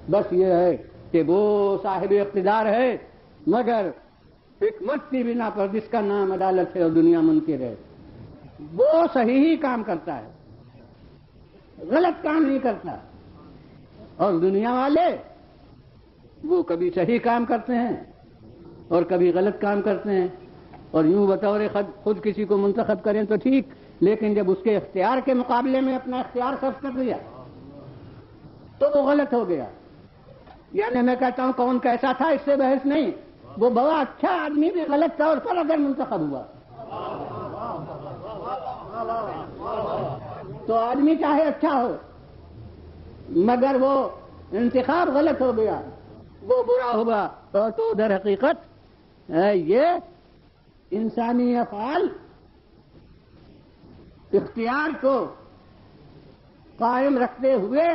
بس یہ ہے کہ وہ صاحب اقتدار ہے مگر حکمت کی بنا پر جس کا نام عدالت ہے اور دنیا منکر ہے، وہ صحیح ہی کام کرتا ہے، غلط کام نہیں کرتا، اور دنیا والے وہ کبھی صحیح کام کرتے ہیں اور کبھی غلط کام کرتے ہیں، اور یوں بطور خود کسی کو منتخب کریں تو ٹھیک، لیکن جب اس کے اختیار کے مقابلے میں اپنا اختیار صرف کر دیا تو وہ غلط ہو گیا۔ یعنی میں کہتا ہوں کون کیسا تھا اس سے بحث نہیں، وہ بڑا اچھا آدمی بھی غلط طور پر اگر منتخب ہوا تو آدمی چاہے اچھا ہو مگر وہ انتخاب غلط ہو گیا، وہ برا ہوا، تو در حقیقت یہ انسانی افعال اختیار کو قائم رکھتے ہوئے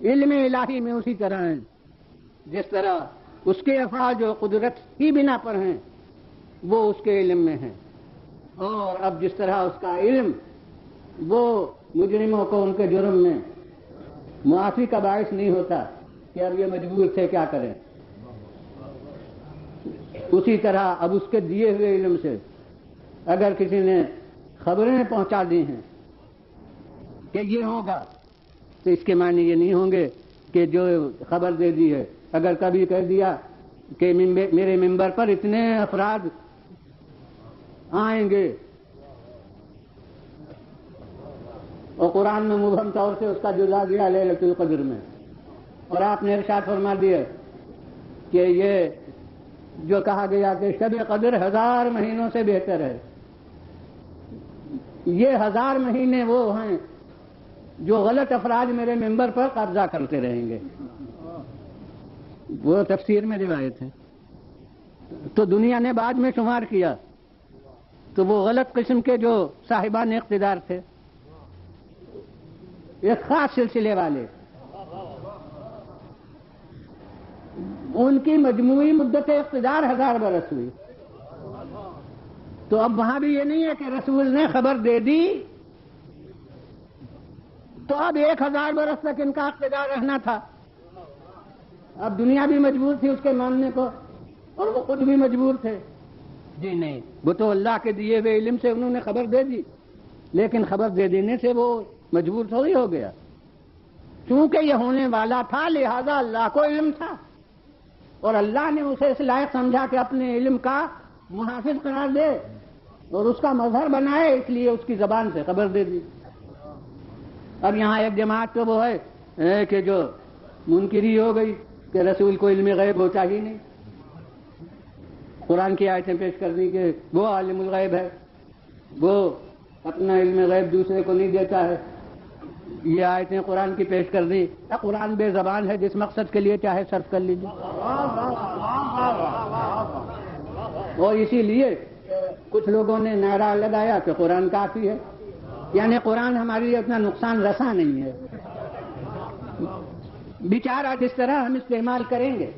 علم الہی میں اسی طرح ہیں جس طرح اس کے افعال جو قدرت کی بنا پر ہیں وہ اس کے علم میں ہیں، اور اب جس طرح اس کا علم وہ مجرموں کو ان کے جرم میں معافی کا باعث نہیں ہوتا کہ اب یہ مجبور تھے کیا کریں، اسی طرح اب اس کے دیے ہوئے علم سے اگر کسی نے خبریں پہنچا دی ہیں کہ یہ ہوگا تو اس کے معنی یہ نہیں ہوں گے کہ جو خبر دے دی ہے، اگر کبھی کہہ دیا کہ میرے ممبر پر اتنے افراد آئیں گے اور قرآن میں مبہم طور سے اس کا جزا دیا لیلۃ القدر میں، اور آپ نے ارشاد فرما دیا کہ یہ جو کہا گیا کہ شب قدر 1000 مہینوں سے بہتر ہے، یہ 1000 مہینے وہ ہیں جو غلط افراد میرے ممبر پر قبضہ کرتے رہیں گے، وہ تفسیر میں روایت ہے۔ تو دنیا نے بعد میں شمار کیا تو وہ غلط قسم کے جو صاحبان اقتدار تھے، ایک خاص سلسلے والے، ان کی مجموعی مدت اقتدار 1000 برس ہوئی، تو اب وہاں بھی یہ نہیں ہے کہ رسول نے خبر دے دی تو اب 1000 برس تک ان کا اقتدار رہنا تھا، اب دنیا بھی مجبور تھی اس کے ماننے کو اور وہ خود بھی مجبور تھے، جی نہیں، وہ تو اللہ کے دیے ہوئے علم سے انہوں نے خبر دے دی، لیکن خبر دے دینے سے وہ مجبور تھوڑی ہو گیا، چونکہ یہ ہونے والا تھا لہذا اللہ کو علم تھا اور اللہ نے اسے اس لائق سمجھا کہ اپنے علم کا محافظ قرار دے اور اس کا مظہر بنائے، اس لیے اس کی زبان سے خبر دے دی۔ اب یہاں ایک جماعت تو وہ ہے کہ جو منکری ہو گئی کہ رسول کو علم غیب ہوتا ہی نہیں، قرآن کی آیتیں پیش کر دی کہ وہ عالم الغیب ہے، وہ اپنا علم غیب دوسرے کو نہیں دیتا ہے، یہ آیتیں قرآن کی پیش کر دی، قرآن بے زبان ہے، جس مقصد کے لیے چاہے صرف کر لیجیے، اور اسی لیے کچھ لوگوں نے نعرہ لگایا کہ قرآن کافی ہے، یعنی قرآن ہمارے لیے اتنا نقصان رساں نہیں ہے، بیچارہ جس طرح ہم استعمال کریں گے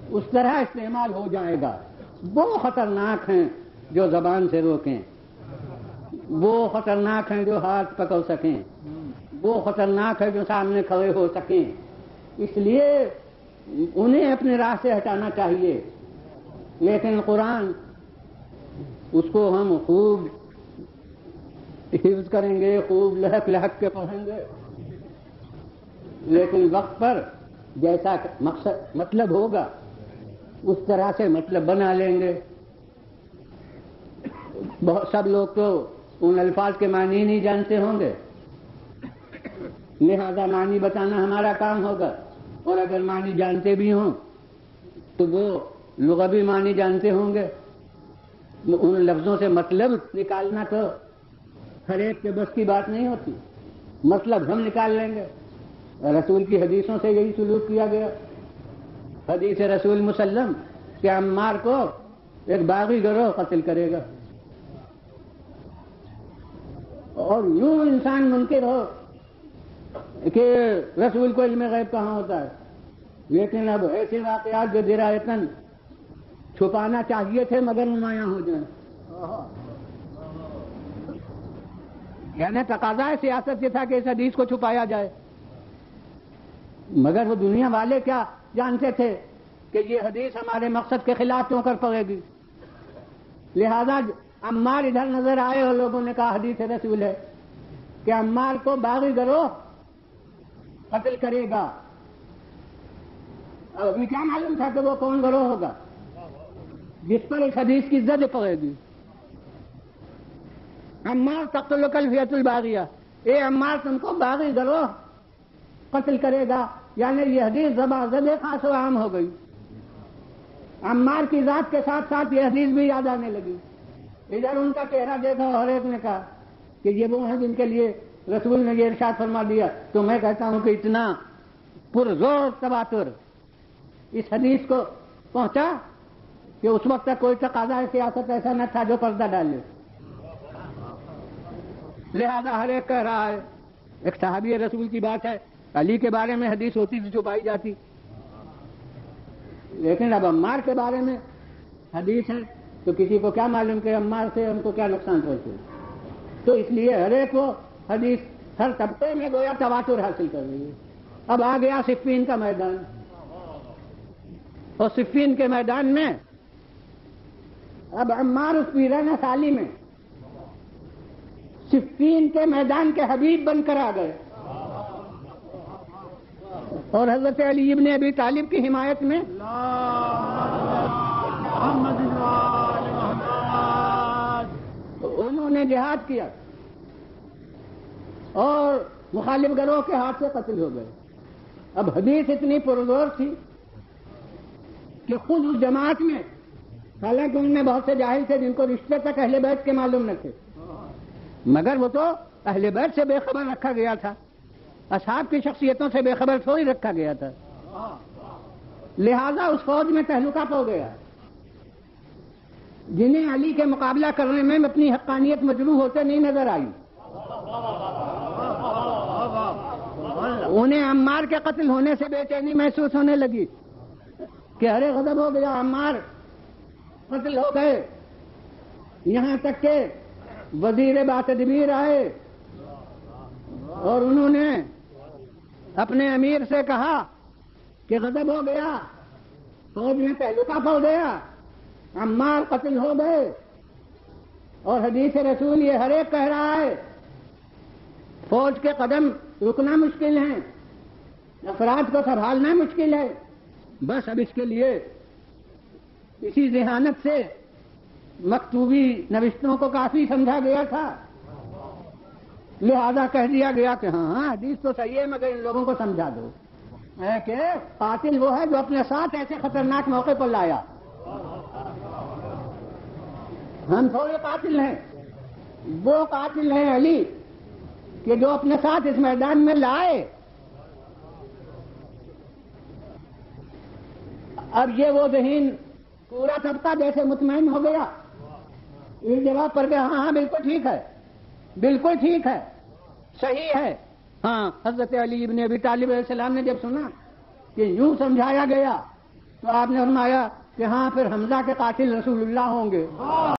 اس طرح استعمال ہو جائے گا، وہ خطرناک ہیں جو زبان سے روکیں، وہ خطرناک ہیں جو ہاتھ پکڑ سکیں، وہ خطرناک ہے جو سامنے کھڑے ہو سکیں، اس لیے انہیں اپنے راہ سے ہٹانا چاہیے، لیکن قرآن اس کو ہم خوب حفظ کریں گے، خوب لہک لہک کے پڑھیں گے، لیکن وقت پر جیسا مطلب ہوگا اس طرح سے مطلب بنا لیں گے۔ سب لوگ تو ان الفاظ کے معنی نہیں جانتے ہوں گے، لہذا معنی بتانا ہمارا کام ہوگا، اور اگر معنی جانتے بھی ہوں تو وہ لغوی معنی جانتے ہوں گے، ان لفظوں سے مطلب نکالنا تو ہر ایک کے بس کی بات نہیں ہوتی، مطلب ہم نکال لیں گے، رسول کی حدیثوں سے یہی سلوک کیا گیا، حدیث رسول مسلم کہ عمار کو ایک باغی گروہ قتل کرے گا، اور یوں انسان منکر ہو کہ رسول کو علم غیب کہاں ہوتا ہے، لیکن اب ایسے واقعات جو درایتاً چھپانا چاہیے تھے مگر نمایاں ہو جائیں، یعنی تقاضا سیاست یہ تھا کہ اس حدیث کو چھپایا جائے، مگر وہ دنیا والے کیا جانتے تھے کہ یہ حدیث ہمارے مقصد کے خلاف کیوں کر پڑے گی. لہذا عمار ادھر نظر آئے اور لوگوں نے کہا حدیث رسول ہے کہ عمار کو باغی گروہ قتل کرے گا. ابھی کیا معلوم تھا کہ وہ کون گروہ ہوگا جس پر اس حدیث کی زد پڑے گی. عمار تقتلک الفئۃ الباغیہ، اے عمار تم کو باغی گروہ قتل کرے گا. یعنی یہ حدیث زد خاص و عام ہو گئی. عمار کی ذات کے ساتھ ساتھ یہ حدیث بھی یاد آنے لگی. ادھر ان کا چہرہ دیکھا اور ایک نے کہا کہ یہ وہ ہیں جن کے لیے رسول نے یہ ارشاد فرما دیا. تو میں کہتا ہوں کہ اتنا پرزور تواتر اس حدیث کو پہنچا کہ اس وقت تک کوئی تقاضا سیاست ایسا نہ تھا جو پردہ ڈالے. لہذا ہر ایک کہہ رہا ہے. ایک صحابی رسول کی بات ہے، علی کے بارے میں حدیث ہوتی تھی چھپائی جاتی، لیکن اب عمار کے بارے میں حدیث ہے تو کسی کو کیا معلوم کہ عمار سے ہم کو کیا نقصان پہنچے. تو اس لیے ہر ایک کو حدیث ہر طبقے میں گویا تواتر حاصل کر رہی ہے. اب آ گیا صفین کا میدان، اور صفین کے میدان میں اب عمار اس پیران سالی میں صفین کے میدان کے حبیب بن کر آ گئے، اور حضرت علی ابن ابی طالب کی حمایت میں انہوں نے جہاد کیا اور مخالف گروہ کے ہاتھ سے قتل ہو گئے. اب حدیث اتنی پرزور تھی کہ خود اس جماعت میں، حالانکہ ان میں بہت سے جاہل تھے جن کو رشتے تک اہل بیت کے معلوم نہ تھے، مگر وہ تو اہل بیت سے بے خبر رکھا گیا تھا، اصحاب کی شخصیتوں سے بے خبر تھوڑی رکھا گیا تھا. لہذا اس فوج میں تہلکہ ہو گیا جنہیں علی کے مقابلہ کرنے میں اپنی حقانیت مجروح ہوتے نہیں نظر آئی. انہیں عمار کے قتل ہونے سے بے چینی محسوس ہونے لگی کہ ارے غضب ہو گیا، عمار قتل ہو گئے. یہاں تک کہ وزیر باتدبیر آئے اور انہوں نے اپنے امیر سے کہا کہ غضب ہو گیا، فوج میں تہلکہ ہو گیا، عمار قتل ہو گئے. اور حدیث رسول یہ ہر ایک کہہ رہا ہے فوج کے قدم رکنا مشکل ہے، افراد کو سنبھالنا مشکل ہے. بس اب اس کے لیے اسی ذہانت سے مکتوبی نوشتوں کو کافی سمجھا گیا تھا. لہذا کہہ دیا گیا کہ ہاں حدیث تو صحیح ہے مگر ان لوگوں کو سمجھا دو کہ قاتل وہ ہے جو اپنے ساتھ ایسے خطرناک موقع پر لایا. ہم تھوڑے قاتل ہیں، وہ قاتل ہیں علی کہ جو اپنے ساتھ اس میدان میں لائے. اب یہ وہ ذہین پورا طبقہ جیسے مطمئن ہو گیا اس جواب پر کہ ہاں بالکل ٹھیک ہے، بالکل ٹھیک ہے، صحیح ہے. ہاں حضرت علی ابن ابی طالب علیہ السلام نے جب سنا کہ یوں سمجھایا گیا تو آپ نے فرمایا کہ ہاں پھر حمزہ کے قاتل رسول اللہ ہوں گے.